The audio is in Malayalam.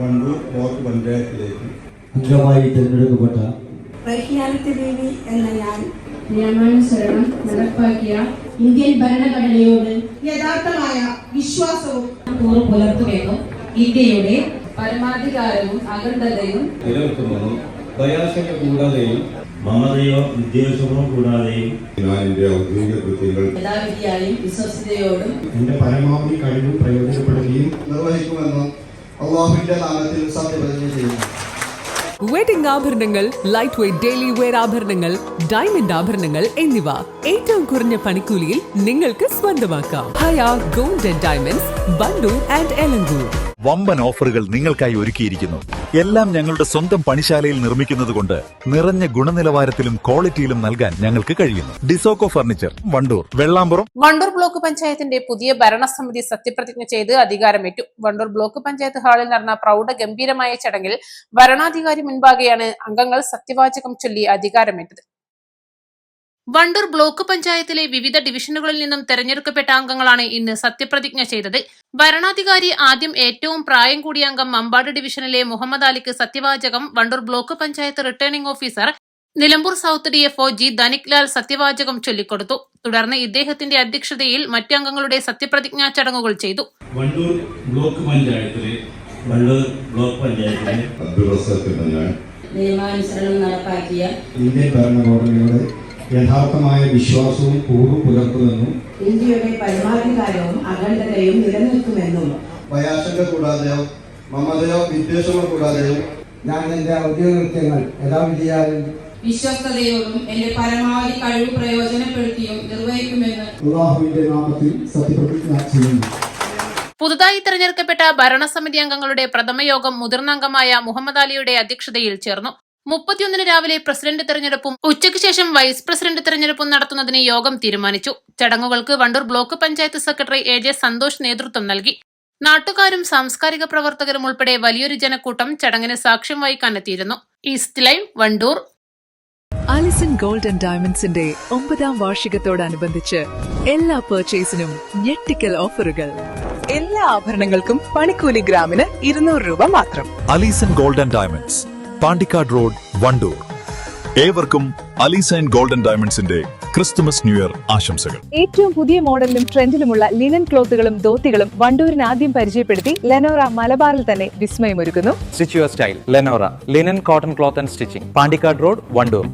വണ്ടൂർ ബ്ലോക്ക് പഞ്ചായത്തിലേക്ക് അംഗമായി തിരഞ്ഞെടുക്കപ്പെട്ട പ്രജ്ഞാനദേവി എന്ന ഞാൻ നിയമാനുസരണം നടപ്പാക്കിയ ഇന്ത്യൻ ഭരണഘടനയോട് യഥാർത്ഥമായ വിശ്വാസവും പുലർത്തുമെന്നും ഇന്ത്യയുടെ പരമാധികാരവും അഖണ്ഡതയും നിലനിർത്തുമെന്നും ഭയാശങ്ക കൂടാതെയും മമതയോ വിദ്വേഷമോ കൂടാതെയും ഞാൻ എൻ്റെ ഔദ്യോഗിക കൃത്യങ്ങൾ യഥാവിധിയായും വിശ്വസ്തയോടും എന്റെ പരമാവധി കഴിവ് പ്രയോജനപ്പെടുകയും നിർവഹിക്കുമെന്നും അള്ളാഹുവിന്റെ നാമത്തിൽ സത്യപ്രതിജ്ഞ ചെയ്യുന്നു. വെഡിംഗ് ആഭരണങ്ങൾ, ലൈറ്റ് വെയ്റ്റ് ഡെയിലി വെയർ ആഭരണങ്ങൾ, ഡയമണ്ട് ആഭരണങ്ങൾ എന്നിവ ഏറ്റവും കുറഞ്ഞ പണിക്കൂലിയിൽ നിങ്ങൾക്ക് സ്വന്തമാക്കാം. ഹയ gold and diamonds, Wandoor and Elankur. വമ്പൻ ഓഫറുകൾ നിങ്ങൾക്കായി ഒരുക്കിയിരിക്കുന്നു. എല്ലാം ഞങ്ങളുടെ സ്വന്തം പണിശാലയിൽ നിർമ്മിക്കുന്നതുകൊണ്ട് നിറഞ്ഞ ഗുണനിലവാരത്തിലും ക്വാളിറ്റിയിലും നൽകാൻ ഞങ്ങൾക്ക് കഴിയുന്നു. ഡിസോക്കോ ഫർണിച്ചർ, വണ്ടൂർ, വെള്ളാമ്പുറം. വണ്ടൂർ ബ്ലോക്ക് പഞ്ചായത്തിന്റെ പുതിയ ഭരണസമിതി സത്യപ്രതിജ്ഞ ചെയ്ത് അധികാരമേറ്റു. വണ്ടൂർ ബ്ലോക്ക് പഞ്ചായത്ത് ഹാളിൽ നടന്ന പ്രൗഢഗംഭീരമായ ചടങ്ങിൽ വരണാധികാരി മുൻപാകെയാണ് അംഗങ്ങൾ സത്യവാചകം ചൊല്ലി അധികാരമേറ്റത്. വണ്ടൂർ ബ്ലോക്ക് പഞ്ചായത്തിലെ വിവിധ ഡിവിഷനുകളിൽ നിന്നും തെരഞ്ഞെടുക്കപ്പെട്ട അംഗങ്ങളാണ് ഇന്ന് സത്യപ്രതിജ്ഞ ചെയ്തത്. ഭരണാധികാരി ആദ്യം ഏറ്റവും പ്രായം കൂടിയ അംഗം മമ്പാട് ഡിവിഷനിലെ മുഹമ്മദ് അലിക്ക് സത്യവാചകം, Wandoor block panchayat returning officer Nilambur south DFO G Dhaniklal സത്യവാചകം ചൊല്ലിക്കൊടുത്തു. തുടർന്ന് ഇദ്ദേഹത്തിന്റെ അധ്യക്ഷതയിൽ മറ്റ് അംഗങ്ങളുടെ സത്യപ്രതിജ്ഞാ ചടങ്ങുകൾ ചെയ്തു. വണ്ടൂർ ബ്ലോക്ക് പഞ്ചായത്തിലെ അബ്ദുൾ റസാഖ് എന്ന ഞാൻ നിയമാനുസരണം നടപ്പാക്കിയ ഇന്ത്യൻ ഭരണഘടനയോട് യഥാർത്ഥമായ വിശ്വാസവും കൂറും പുലർത്തുമെന്നും ഇന്ത്യയുടെ പരമാധികാരവും അഖണ്ഡതയും നിലനിൽക്കുമെന്നും ഭയാശങ്ക കൂടാതെയോ മമതയോ വിദ്വേഷമോ കൂടാതെയോ ഞാൻ എന്റെ ഔദ്യോഗിക കൃത്യങ്ങൾ യഥാവിധിയായും വിശ്വസ്തയോടും എന്റെ പരമാവധി കഴിവ് പ്രയോജനപ്പെടുത്തിയും നിർവഹിക്കുമെന്ന് അള്ളാഹുവിന്റെ നാമത്തിൽ സത്യപ്രതിജ്ഞ ചെയ്യുന്നു. പുതുതായി തെരഞ്ഞെടുക്കപ്പെട്ട ഭരണസമിതി അംഗങ്ങളുടെ പ്രഥമ യോഗം മുതിർന്ന അംഗമായ മുഹമ്മദ് അലിയുടെ അധ്യക്ഷതയിൽ ചേർന്നു. 31 രാവിലെ പ്രസിഡന്റ് തെരഞ്ഞെടുപ്പും ഉച്ചയ്ക്ക് ശേഷം വൈസ് പ്രസിഡന്റ് തെരഞ്ഞെടുപ്പും നടത്തുന്നതിന് യോഗം തീരുമാനിച്ചു. ചടങ്ങുകൾക്ക് Vandoor block panchayat secretary AJ Santhosh നേതൃത്വം നൽകി. നാട്ടുകാരും സാംസ്കാരിക പ്രവർത്തകരും ഉൾപ്പെടെ വലിയൊരു ജനക്കൂട്ടം ചടങ്ങിന് സാക്ഷ്യം വഹിക്കാനെത്തിയിരുന്നു. East live, Wandoor. Alison gold and ഡയമണ്ട്സിന്റെ 9ാം വാർഷികത്തോടനുബന്ധിച്ച് എല്ലാ പർച്ചേസിനും ഞെട്ടിക്കൽ ഓഫറുകൾ. എല്ലാ ആഭരണങ്ങൾക്കും പണിക്കൂലി ഗ്രാമിന് 200 രൂപ മാത്രം. Alison gold and diamonds, Pandikkad road, Wandoor. ഏവർക്കും അലീസൺ ഗോൾഡ് ആൻഡ് ഡയമണ്ട്സിന്റെ ക്രിസ്തുമസ് ന്യൂ ഇയർ ആശംസകൾ. ഏറ്റവും പുതിയ മോഡലിലും ട്രെൻഡിലുമുള്ള ലിനൻ ക്ലോത്തുകളും ധോത്തികളും വണ്ടൂരിന് ആദ്യം പരിചയപ്പെടുത്തി ലെനോറ മലബാറിൽ തന്നെ വിസ്മയമൊരുക്കുന്നു. Stitch your style Lenora linen cotton cloth and stitching, Pandikkad road, Wandoor.